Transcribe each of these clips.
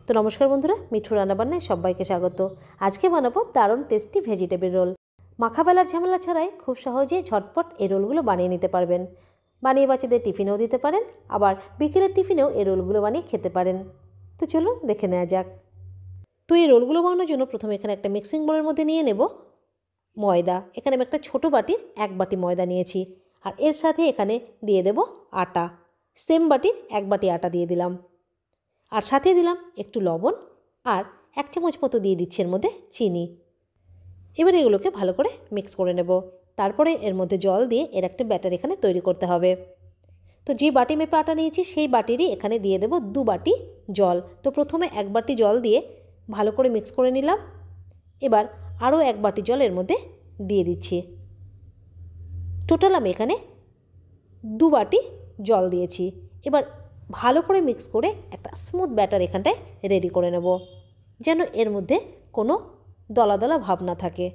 তো নমস্কার বন্ধুরা, মিঠু রান্নাবান্নায় সবাইকে স্বাগত। আজকে বানাবো দারুণ টেস্টি ভেজিটেবল রোল। মাখাবেলার ঝামেলা ছাড়াই খুব সহজেই ঝটপট এই রোলগুলো বানিয়ে নিতে পারবেন। বানিয়ে বাচ্চাদের টিফিনেও দিতে পারেন, আবার বিকেলের টিফিনেও এই রোলগুলো বানিয়ে খেতে পারেন। তো চলুন দেখে নেওয়া যাক। তো এই রোলগুলো বানানোর জন্য প্রথমে এখানে একটা মিক্সিং বোলের মধ্যে নিয়ে নেব ময়দা। এখানে আমি একটা ছোটো বাটির 1 বাটি ময়দা নিয়েছি, আর এর সাথে এখানে দিয়ে দেব আটা। সেম বাটির 1 বাটি আটা দিয়ে দিলাম, আর সাথে দিলাম একটু লবণ, আর 1 চামচ মতো দিয়ে দিচ্ছি এর মধ্যে চিনি। এবার এগুলোকে ভালো করে মিক্স করে নেব। তারপরে এর মধ্যে জল দিয়ে এর একটা ব্যাটার এখানে তৈরি করতে হবে। তো যে বাটি মেপে আটা নিয়েছি সেই বাটিরই এখানে দিয়ে দেব 2 বাটি জল। তো প্রথমে 1 বাটি জল দিয়ে ভালো করে মিক্স করে নিলাম। এবার আরও 1 বাটি জল এর মধ্যে দিয়ে দিচ্ছি। টোটাল আমি এখানে 2 বাটি জল দিয়েছি। এবার ভালো করে মিক্স করে একটা স্মুথ ব্যাটার এখানটায় রেডি করে নেব, যেন এর মধ্যে কোনো দলা দলা ভাব না থাকে।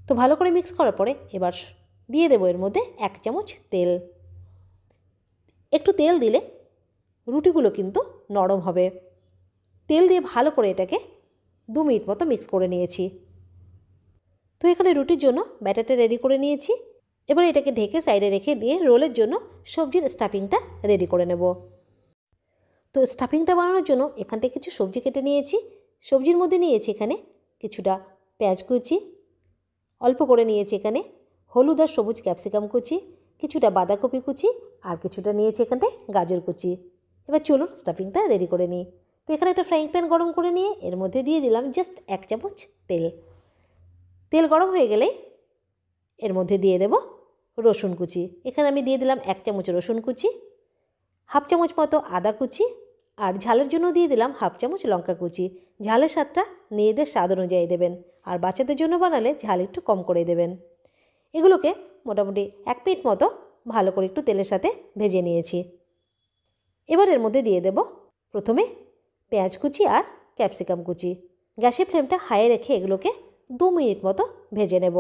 তো ভালো করে মিক্স করার পরে এবার দিয়ে দেবো এর মধ্যে 1 চামচ তেল। একটু তেল দিলে রুটিগুলো কিন্তু নরম হবে। তেল দিয়ে ভালো করে এটাকে 2 মিনিট মতো মিক্স করে নিয়েছি। তো এখানে রুটির জন্য ব্যাটারটা রেডি করে নিয়েছি। এবার এটাকে ঢেকে সাইডে রেখে দিয়ে রোলের জন্য সবজির স্টাফিংটা রেডি করে নেব। তো স্টাফিংটা বানানোর জন্য এখানটায় কিছু সবজি কেটে নিয়েছি। সবজির মধ্যে নিয়েছি এখানে কিছুটা পেঁয়াজ কুচি, অল্প করে নিয়েছি এখানে হলুদ আর সবুজ ক্যাপসিকাম কুচি, কিছুটা বাঁধাকপি কুচি, আর কিছুটা নিয়েছি এখানটায় গাজর কুচি। এবার চলুন স্টাফিংটা রেডি করে নিই। তো এখানে একটা ফ্রাইং প্যান গরম করে নিয়ে এর মধ্যে দিয়ে দিলাম জাস্ট 1 চামচ তেল। তেল গরম হয়ে গেলে এর মধ্যে দিয়ে দেব রসুন কুচি। এখানে আমি দিয়ে দিলাম 1 চামচ রসুন কুচি, 1/2 চামচ মতো আদা কুচি, আর ঝালের জন্য দিয়ে দিলাম 1/2 চামচ লঙ্কা কুচি। ঝালের স্বাদটা নিজেদের স্বাদ অনুযায়ী দেবেন, আর বাচ্চাদের জন্য বানালে ঝাল একটু কম করে দেবেন। এগুলোকে মোটামুটি 1 মিনিট মতো ভালো করে একটু তেলের সাথে ভেজে নিয়েছি। এবার এর মধ্যে দিয়ে দেব প্রথমে পেঁয়াজ কুচি আর ক্যাপসিকাম কুচি। গ্যাসের ফ্লেমটা হাইয়ে রেখে এগুলোকে 2 মিনিট মতো ভেজে নেব।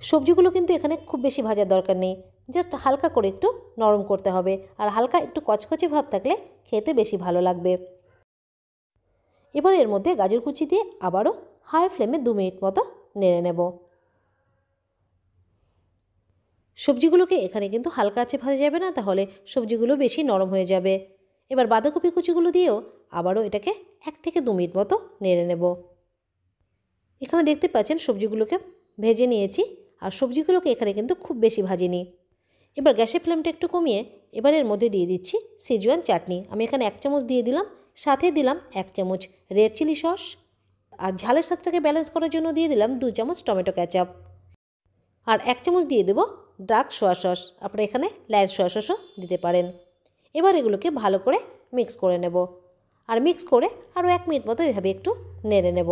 সবজিগুলো কিন্তু এখানে খুব বেশি ভাজার দরকার নেই, জাস্ট হালকা করে একটু নরম করতে হবে, আর হালকা একটু কচকচে ভাব থাকলে খেতে বেশি ভালো লাগবে। এবার এর মধ্যে গাজর কুচি দিয়ে আবারও হাই ফ্লেমে 2 মিনিট মতো নেড়ে নেব। সবজিগুলোকে এখানে কিন্তু হালকা আঁচে ভাজা যাবে না, তাহলে সবজিগুলো বেশি নরম হয়ে যাবে। এবার বাঁধাকপি কুচিগুলো দিয়েও আবারও এটাকে 1 থেকে 2 মিনিট মতো নেড়ে নেব। এখানে দেখতে পাচ্ছেন সবজিগুলোকে ভেজে নিয়েছি, আর সবজিগুলোকে এখানে কিন্তু খুব বেশি ভাজিনি। এবার গ্যাসের ফ্লেমটা একটু কমিয়ে এবার এর মধ্যে দিয়ে দিচ্ছি সিজুয়ান চাটনি। আমি এখানে 1 চামচ দিয়ে দিলাম, সাথে দিলাম 1 চামচ রেড চিলি সস, আর ঝালের স্বাদটাকে ব্যালেন্স করার জন্য দিয়ে দিলাম 2 চামচ টমেটো কেচাপ, আর 1 চামচ দিয়ে দেব ডার্ক সোয়া সস। আপনারা এখানে লাইট সোয়া সসও দিতে পারেন। এবার এগুলোকে ভালো করে মিক্স করে নেব, আর মিক্স করে আরও 1 মিনিট মতো এভাবে একটু নেড়ে নেব।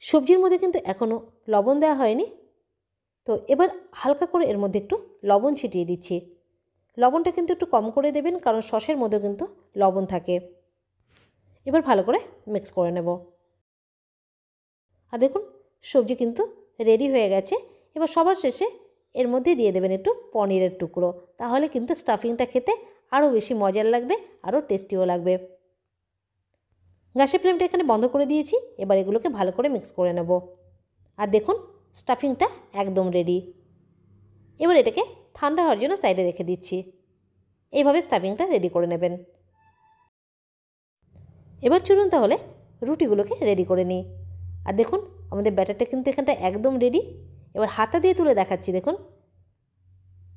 সবজির মধ্যে কিন্তু এখনও লবণ দেওয়া হয়নি, তো এবার হালকা করে এর মধ্যে একটু লবণ ছিটিয়ে দিচ্ছি। লবণটা কিন্তু একটু কম করে দেবেন, কারণ সসের মধ্যে কিন্তু লবণ থাকে। এবার ভালো করে মিক্স করে নেব। আর দেখুন সবজি কিন্তু রেডি হয়ে গেছে। এবার সবার শেষে এর মধ্যে দিয়ে দেবেন একটু পনিরের টুকরো, তাহলে কিন্তু স্টাফিংটা খেতে আরও বেশি মজার লাগবে, আরও টেস্টিও লাগবে। গ্যাসের ফ্লেমটা এখানে বন্ধ করে দিয়েছি। এবার এগুলোকে ভালো করে মিক্স করে নেব। আর দেখুন স্টাফিংটা একদম রেডি। এবার এটাকে ঠান্ডা হওয়ার জন্য সাইডে রেখে দিচ্ছি। এইভাবে স্টাফিংটা রেডি করে নেবেন। এবার চলুন তাহলে রুটিগুলোকে রেডি করে নিই। আর দেখুন আমাদের ব্যাটারটা কিন্তু এখানটা একদম রেডি। এবার হাতা দিয়ে তুলে দেখাচ্ছি। দেখুন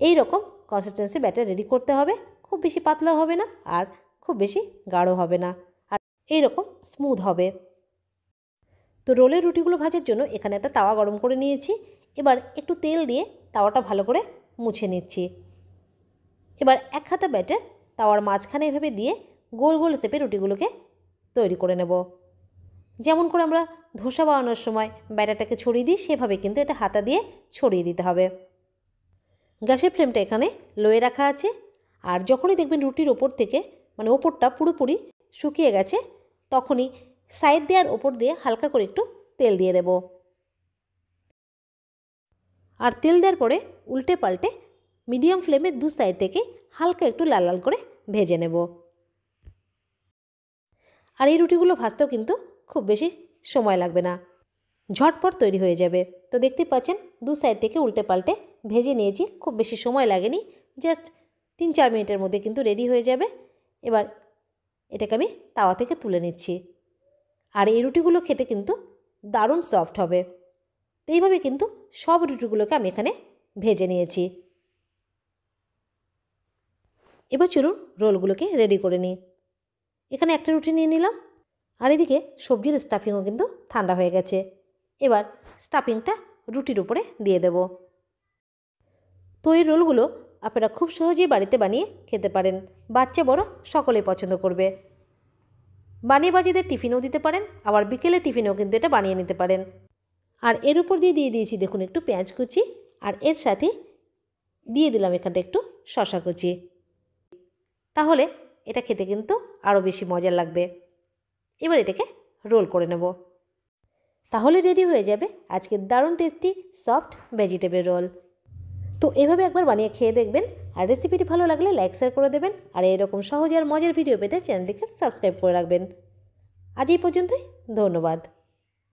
এই রকম কনসিস্টেন্সি ব্যাটার রেডি করতে হবে। খুব বেশি পাতলা হবে না, আর খুব বেশি গাঢ় হবে না, আর এই রকম স্মুথ হবে। তো রোলের রুটিগুলো ভাজার জন্য এখানে একটা তাওয়া গরম করে নিয়েছি। এবার একটু তেল দিয়ে তাওয়াটা ভালো করে মুছে নিচ্ছি। এবার 1 হাতা ব্যাটার তাওয়ার মাঝখানে এভাবে দিয়ে গোল গোল শেপে রুটিগুলোকে তৈরি করে নেব। যেমন করে আমরা ধোসা বানানোর সময় ব্যাটারটাকে ছড়িয়ে দিই, সেভাবে কিন্তু এটা হাতা দিয়ে ছড়িয়ে দিতে হবে। গ্যাসের ফ্লেমটা এখানে লোয়ে রাখা আছে, আর যখনই দেখবেন রুটির ওপর থেকে মানে ওপরটা পুরোপুরি শুকিয়ে গেছে, তখনই সাইড দেওয়ার ওপর দিয়ে হালকা করে একটু তেল দিয়ে দেব। আর তেল দেওয়ার পরে উল্টে পাল্টে মিডিয়াম ফ্লেমে 2 সাইড থেকে হালকা একটু লাল লাল করে ভেজে নেব। আর এই রুটিগুলো ভাজতেও কিন্তু খুব বেশি সময় লাগবে না, ঝটপট তৈরি হয়ে যাবে। তো দেখতে পাচ্ছেন দু সাইড থেকে উল্টে পাল্টে ভেজে নিয়েছি, খুব বেশি সময় লাগেনি, জাস্ট 3-4 মিনিটের মধ্যে কিন্তু রেডি হয়ে যাবে। এবার এটাকে আমি তাওয়া থেকে তুলে নিচ্ছি। আর এই রুটিগুলো খেতে কিন্তু দারুণ সফট হবে। তো এইভাবে কিন্তু সব রুটিগুলোকে আমি এখানে ভেজে নিয়েছি। এবার চলুন রোলগুলোকে রেডি করে নিই। এখানে একটা রুটি নিয়ে নিলাম, আর এদিকে সবজির স্টাফিংও কিন্তু ঠান্ডা হয়ে গেছে। এবার স্টাফিংটা রুটির উপরে দিয়ে দেব। তো এই রোলগুলো আপনারা খুব সহজেই বাড়িতে বানিয়ে খেতে পারেন, বাচ্চা বড় সকলেই পছন্দ করবে। বানিয়ে বাচ্চাদের টিফিনেও দিতে পারেন, আবার বিকেলে টিফিনেও কিন্তু এটা বানিয়ে নিতে পারেন। আর এর উপর দিয়ে দিয়েছি দেখুন একটু পেঁয়াজ কুচি, আর এর সাথে দিয়ে দিলাম এখানটা একটু শসা কুচি। তাহলে এটা খেতে কিন্তু আরও বেশি মজার লাগবে। এবার এটাকে রোল করে নেব। তাহলে রেডি হয়ে যাবে আজকের দারুণ টেস্টি সফট ভেজিটেবল রোল। তো এভাবে একবার বানিয়ে খেয়ে দেখবেন, আর রেসিপিটি ভালো লাগলে লাইক শেয়ার করে দেবেন, আর এরকম সহজ আর মজার ভিডিও পেতে চ্যানেলটিকে সাবস্ক্রাইব করে রাখবেন। আজ এই পর্যন্তই, ধন্যবাদ।